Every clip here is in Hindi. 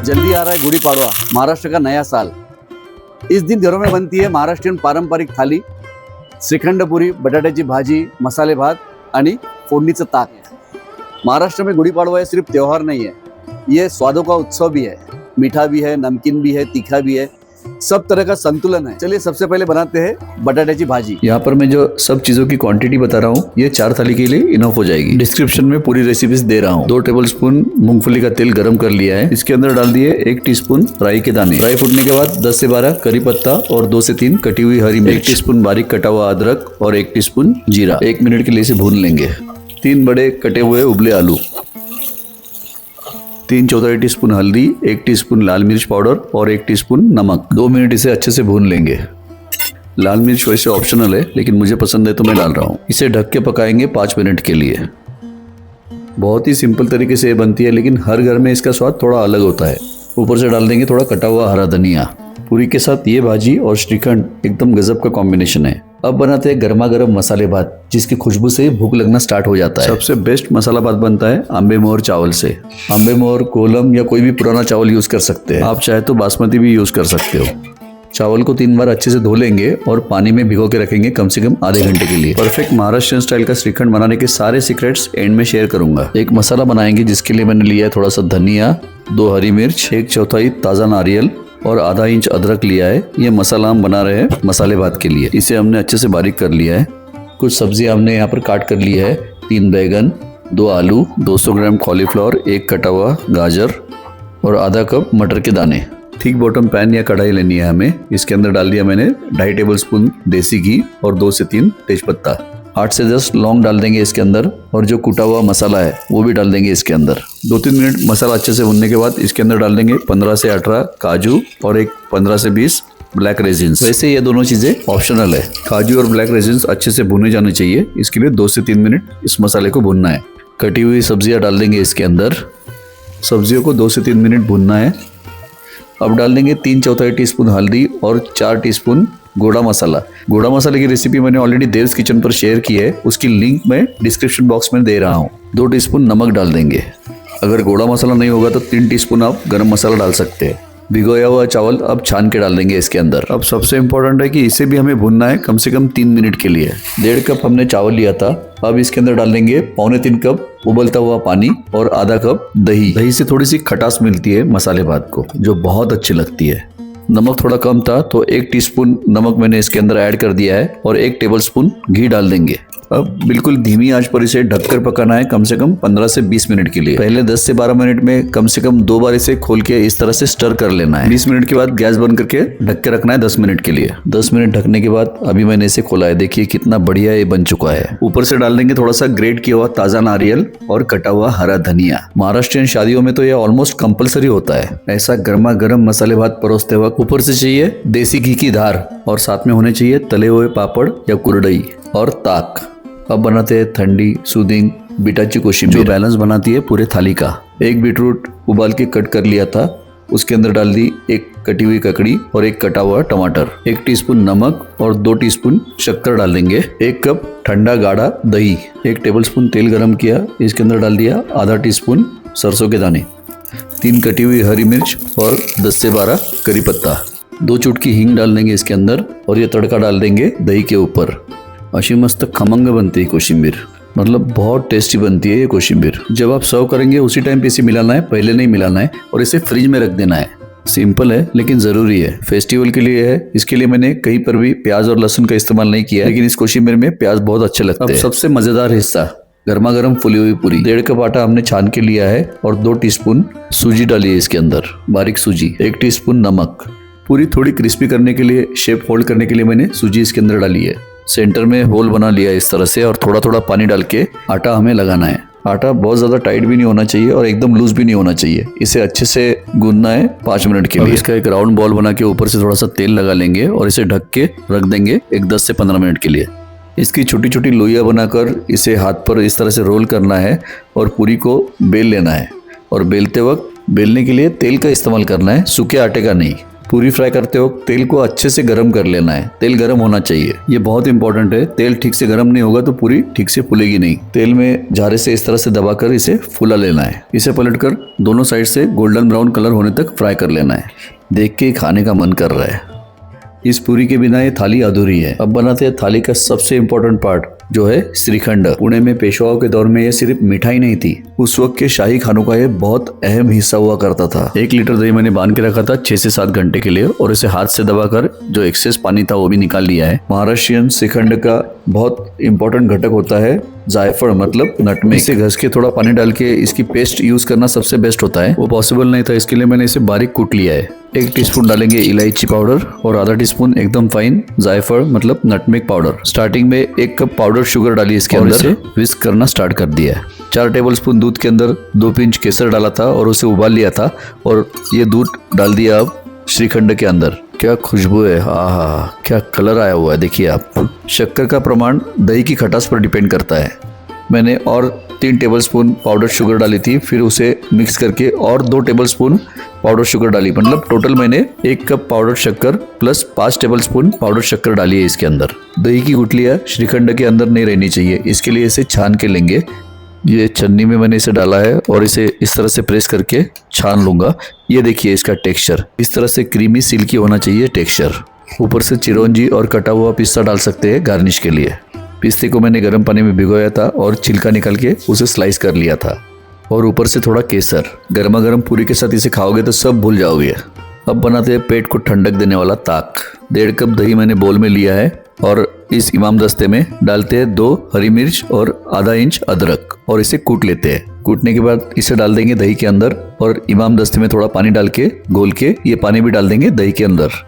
जल्दी आ रहा है गुड़ी पाड़वा, महाराष्ट्र का नया साल। इस दिन घरों में बनती है महाराष्ट्रीयन पारंपरिक थाली, श्रीखंड पुरी, बटाट्याची भाजी, मसाले भात आणि फोडणीचं ताक। महाराष्ट्र में गुड़ी पाड़वा ये सिर्फ त्योहार नहीं है, ये स्वादों का उत्सव भी है। मीठा भी है, नमकीन भी है, तीखा भी है, सब तरह का संतुलन है। चलिए सबसे पहले बनाते हैं बटाट्याची भाजी। यहाँ पर मैं जो सब चीजों की क्वांटिटी बता रहा हूँ ये 4 थाली के लिए इनफ हो जाएगी। डिस्क्रिप्शन में पूरी रेसिपीज दे रहा हूँ। 2 टेबलस्पून मूंगफली का तेल गरम कर लिया है, इसके अंदर डाल दिए 1 टीस्पून राई के दाने। राई फूटने के बाद 10 से 12 करी पत्ता और 2 से 3 कटी हुई हरी मिर्च, 1 टीस्पून बारीक कटा हुआ अदरक और 1 टीस्पून जीरा। 1 मिनट के लिए इसे भून लेंगे। 3 बड़े कटे हुए उबले आलू, 3/4 टीस्पून हल्दी, 1 टीस्पून लाल मिर्च पाउडर और 1 टीस्पून नमक। 2 मिनट इसे अच्छे से भून लेंगे। लाल मिर्च वैसे ऑप्शनल है लेकिन मुझे पसंद है तो मैं डाल रहा हूँ। इसे ढक के पकाएंगे 5 मिनट के लिए। बहुत ही सिंपल तरीके से ये बनती है लेकिन हर घर में इसका स्वाद थोड़ा अलग होता है। ऊपर से डाल देंगे थोड़ा कटा हुआ हरा धनिया। पूरी के साथ ये भाजी और श्रीखंड एकदम गजब का कॉम्बिनेशन है। अब बनाते हैं गर्मा गर्म मसाले भात, जिसकी खुशबू से भूख लगना स्टार्ट हो जाता है। सबसे बेस्ट मसाला भात बनता है आंबे मोहर चावल से। आंबे मोहर, कोलम या कोई भी पुराना चावल यूज कर सकते हैं। आप चाहे तो बासमती भी यूज कर सकते हो। चावल को 3 बार अच्छे से धो लेंगे और पानी में भिगो के रखेंगे कम से कम आधे घंटे के लिए। परफेक्ट महाराष्ट्रियन स्टाइल का श्रीखंड बनाने के सारे सीक्रेट्स एंड में शेयर करूंगा। एक मसाला बनाएंगे जिसके लिए मैंने लिया है थोड़ा सा धनिया, 2 हरी मिर्च, 1/4 ताजा नारियल और आधा इंच अदरक लिया है। ये मसाला हम बना रहे हैं मसाले भात के लिए। इसे हमने अच्छे से बारीक कर लिया है। कुछ सब्जी हमने यहाँ पर काट कर ली है। 3 बैगन, 2 आलू, 200 ग्राम कॉलीफ्लावर, 1 कटा हुआ गाजर और आधा कप मटर के दाने। थिक बॉटम पैन या कढ़ाई लेनी है हमें। इसके अंदर डाल दिया मैंने 2.5 टेबलस्पून देसी घी और 2 से 3 तेजपत्ता। 8 से 10 लौंग डाल देंगे इसके अंदर और जो कूटा हुआ मसाला है वो भी डाल देंगे इसके अंदर। 2-3 मिनट मसाला अच्छे से भुनने के बाद इसके अंदर डाल देंगे 15 से 18 काजू और 15 से 20 ब्लैक रेजिन्स। वैसे ये दोनों चीजें ऑप्शनल है। काजू और ब्लैक रेजिन्स अच्छे से भुने जाने चाहिए, इसके लिए 2 से 3 मिनट इस मसाले को भुनना है। कटी हुई सब्जियां डाल देंगे इसके अंदर। सब्जियों को 2 से 3 मिनट भुनना है। अब डाल देंगे 3/4 टीस्पून हल्दी और 4 टीस्पून गोड़ा मसाला। गोड़ा मसाले की रेसिपी मैंने ऑलरेडी देव्स किचन पर शेयर की है, उसकी लिंक मैं डिस्क्रिप्शन बॉक्स में दे रहा हूँ। 2 टीस्पून नमक डाल देंगे। अगर गोड़ा मसाला नहीं होगा तो 3 टीस्पून आप गरम मसाला डाल सकते हैं। भिगोया हुआ चावल अब छान के डाल देंगे इसके अंदर। अब सबसे इम्पोर्टेंट है कि इसे भी हमें भुनना है कम से कम 3 मिनट के लिए। 1.5 कप हमने चावल लिया था। अब इसके अंदर डाल देंगे 3.25 कप उबलता हुआ पानी और आधा कप दही। दही से थोड़ी सी खटास मिलती है मसाले भात को, जो बहुत अच्छी लगती है। नमक थोड़ा कम था तो 1 टीस्पून नमक मैंने इसके अंदर ऐड कर दिया है और 1 टेबलस्पून घी डाल देंगे। अब बिल्कुल धीमी आंच पर इसे ढककर पकाना है कम से कम 15 से 20 मिनट के लिए। पहले 10 से 12 मिनट में कम से कम 2 बार इसे खोल के इस तरह से स्टर कर लेना है। 20 मिनट के बाद गैस बंद करके ढक के रखना है 10 मिनट के लिए। 10 मिनट ढकने के बाद अभी मैंने इसे खोला है। देखिए कितना बढ़िया ये बन चुका है। ऊपर से डाल देंगे थोड़ा सा ग्रेट किया हुआ ताजा नारियल और कटा हुआ हरा धनिया। महाराष्ट्रियन शादियों में तो यह ऑलमोस्ट कंपलसरी होता है। ऐसा गर्मा गर्म मसाले भात परोसते वक्त ऊपर से चाहिए देसी घी की धार और साथ में होने चाहिए तले हुए पापड़ या कुरडई और ताक। अब बनाते हैं ठंडी सूदिंग बीटाची कोशिंबीर, जो बैलेंस बनाती है पूरे थाली का। 1 बीटरूट उबाल के कट कर लिया था, उसके अंदर डाल दी 1 कटी हुई ककड़ी और 1 कटा हुआ टमाटर। 1 टीस्पून नमक और 2 टीस्पून शक्कर डाल देंगे। 1 कप ठंडा गाढ़ा दही। 1 टेबलस्पून तेल गरम किया, इसके अंदर डाल दिया आधा टीस्पून सरसों के दाने, 3 कटी हुई हरी मिर्च और 10 से 12 करी पत्ता। 2 चुटकी हींग डाल देंगे इसके अंदर और ये तड़का डाल देंगे दही के ऊपर। अशी मस्त खमंग बनती है कोशिंबीर, मतलब बहुत टेस्टी बनती है ये कोशिंबीर। जब आप सर्व करेंगे उसी टाइम पे इसे मिलाना है, पहले नहीं मिलाना है और इसे फ्रिज में रख देना है। सिंपल है लेकिन जरूरी है, फेस्टिवल के लिए है। इसके लिए मैंने कहीं पर भी प्याज और लहसुन का इस्तेमाल नहीं किया, लेकिन इस कोशिंबीर में प्याज बहुत अच्छे लगते हैं। सबसे मजेदार हिस्सा, गर्मा गर्म फुली हुई पूरी। 1.5 कप आटा हमने छान के लिया है और 2 टीस्पून सूजी डाली है इसके अंदर, बारीक सूजी। 1 टीस्पून नमक। पूरी थोड़ी क्रिस्पी करने के लिए, शेप होल्ड करने के लिए मैंने सूजी इसके अंदर डाली है। सेंटर में होल बना लिया इस तरह से और थोड़ा थोड़ा पानी डाल के आटा हमें लगाना है। आटा बहुत ज्यादा टाइट भी नहीं होना चाहिए और एकदम लूज भी नहीं होना चाहिए। इसे अच्छे से गूंदना है 5 मिनट के लिए। इसका एक राउंड बॉल बना के ऊपर से थोड़ा सा तेल लगा लेंगे और इसे ढक के रख देंगे एक 10 से 15 मिनट के लिए। इसकी छोटी छोटी लोइयां बनाकर इसे हाथ पर इस तरह से रोल करना है और पूरी को बेल लेना है। और बेलते वक्त बेलने के लिए तेल का इस्तेमाल करना है, सूखे आटे का नहीं। पूरी फ्राई करते हो तेल को अच्छे से गर्म कर लेना है। तेल गर्म होना चाहिए, ये बहुत इंपॉर्टेंट है। तेल ठीक से गर्म नहीं होगा तो पूरी ठीक से फूलेगी नहीं। तेल में झारे से इस तरह से दबाकर इसे फूला लेना है। इसे पलटकर दोनों साइड से गोल्डन ब्राउन कलर होने तक फ्राई कर लेना है। देख के खाने का मन कर रहा है। इस पूरी के बिना ये थाली अधूरी है। अब बनाते हैं थाली का सबसे इम्पोर्टेंट पार्ट, जो है श्रीखंड। पुणे में पेशवाओं के दौर में ये सिर्फ मिठाई नहीं थी, उस वक्त के शाही खानों का ये बहुत अहम हिस्सा हुआ करता था। 1 लीटर दही मैंने बांध के रखा था 6 से 7 घंटे के लिए, और इसे हाथ से दबाकर जो एक्सेस पानी था वो भी निकाल लिया है। महाराष्ट्रियन श्रीखंड का बहुत इंपॉर्टेंट घटक होता है जायफल, मतलब नटमेग। इसे घस के थोड़ा पानी डाल के इसकी पेस्ट यूज करना सबसे बेस्ट होता है। वो पॉसिबल नहीं था, इसके लिए मैंने इसे बारीक कूट लिया है। 1 टीस्पून डालेंगे इलायची पाउडर और आधा टीस्पून एकदम फाइन जायफल मतलब नटमेग पाउडर। स्टार्टिंग में 1 कप पाउडर शुगर डाली इसके अंदर, से विस्क करना स्टार्ट कर दिया है। 4 टेबलस्पून दूध के अंदर 2 पिंच केसर डाला था और उसे उबाल लिया था, और ये दूध डाल दिया अब श्रीखंड के अंदर। क्या खुशबू है, आहा क्या कलर आया हुआ है, देखिए आप। शक्कर का प्रमाण दही की खटास पर डिपेंड करता है। मैंने और 3 टेबलस्पून पाउडर शुगर डाली थी, फिर उसे मिक्स करके और 2 टेबलस्पून पाउडर शुगर डाली, मतलब टोटल मैंने 1 कप पाउडर शक्कर प्लस 5 टेबलस्पून पाउडर शक्कर डाली है इसके अंदर। दही की गुठलियाँ श्रीखंड के अंदर नहीं रहनी चाहिए, इसके लिए इसे छान के लेंगे। ये छन्नी में मैंने इसे डाला है और इसे इस तरह से प्रेस करके छान लूंगा। ये देखिए इसका टेक्सचर, इस तरह से क्रीमी सिल्की होना चाहिए टेक्सचर। ऊपर से चिरौंजी और कटा हुआ पिस्ता डाल सकते हैं गार्निश के लिए। पिस्ते को मैंने गर्म पानी में भिगोया था और छिलका निकाल के उसे स्लाइस कर लिया था, और ऊपर से थोड़ा केसर। गर्मा गर्म पूरी के साथ इसे खाओगे तो सब भूल जाओगे। अब बनाते हैं पेट को ठंडक देने वाला ताक। 1.5 कप दही मैंने बोल में लिया है और इस इमाम दस्ते में डालते हैं 2 हरी मिर्च और आधा इंच अदरक, और इसे कूट लेते हैं। कूटने के बाद इसे डाल देंगे दही के अंदर, और इमाम दस्ते में थोड़ा पानी डाल के घोल के ये पानी भी डाल देंगे दही के अंदर।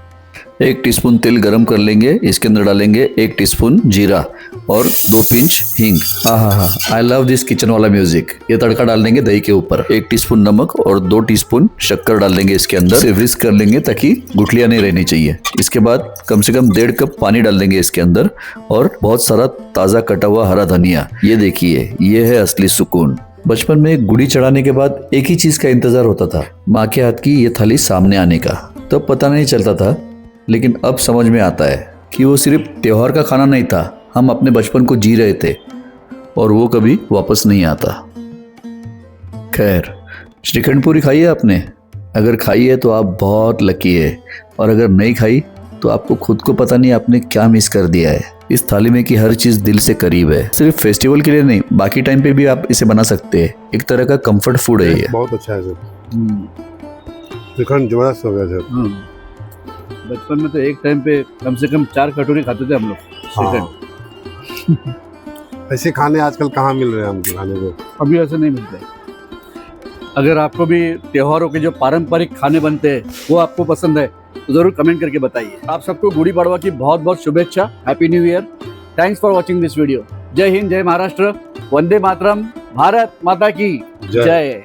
1 टीस्पून तेल गरम कर लेंगे, इसके अंदर डालेंगे 1 टीस्पून जीरा और 2 पिंच हींग। आहा, आई लव दिस किचन वाला म्यूजिक। ये तड़का डाल देंगे दही के ऊपर। 1 टीस्पून नमक और 2 टीस्पून शक्कर डाल देंगे इसके अंदर। इसे विस्क कर लेंगे ताकि गुठलियां नहीं रहनी चाहिए। इसके बाद कम से कम 1.5 कप पानी डाल देंगे इसके अंदर, और बहुत सारा ताज़ा कटा हुआ हरा धनिया। ये देखिए, ये है असली सुकून। बचपन में गुड़ी चढ़ाने के बाद एक ही चीज का इंतजार होता था, माँ के हाथ की ये थाली सामने आने का। तब पता नहीं चलता था, लेकिन अब समझ में आता है कि वो सिर्फ त्योहार का खाना नहीं था, हम अपने बचपन को जी रहे थे और वो कभी वापस नहीं आता। खैर, श्रीखंड पूरी खाई है आपने? अगर खाई है तो आप बहुत लकी है, और अगर नहीं खाई तो आपको खुद को पता नहीं आपने क्या मिस कर दिया है। इस थाली में की हर चीज दिल से करीब है। सिर्फ फेस्टिवल के लिए नहीं, बाकी टाइम पे भी आप इसे बना सकते हैं। एक तरह का कंफर्ट फूड है ये। बहुत अच्छा है सर, श्रीखंड जबरदस्त हो गया सर। बचपन में तो एक टाइम पे कम से कम 4 कटोरी खाते थे हम लोग श्रीखंड। ऐसे खाने आजकल कहाँ मिल रहे हैं हमको खाने को? अभी ऐसे नहीं मिलते। अगर आपको भी त्योहारों के जो पारंपरिक खाने बनते हैं वो आपको पसंद है तो जरूर कमेंट करके बताइए। आप सबको गुड़ी पड़वा की बहुत बहुत शुभेच्छा। Happy new year. Thanks for watching this video. जय हिंद, जय महाराष्ट्र, वंदे मातरम, भारत माता की जय।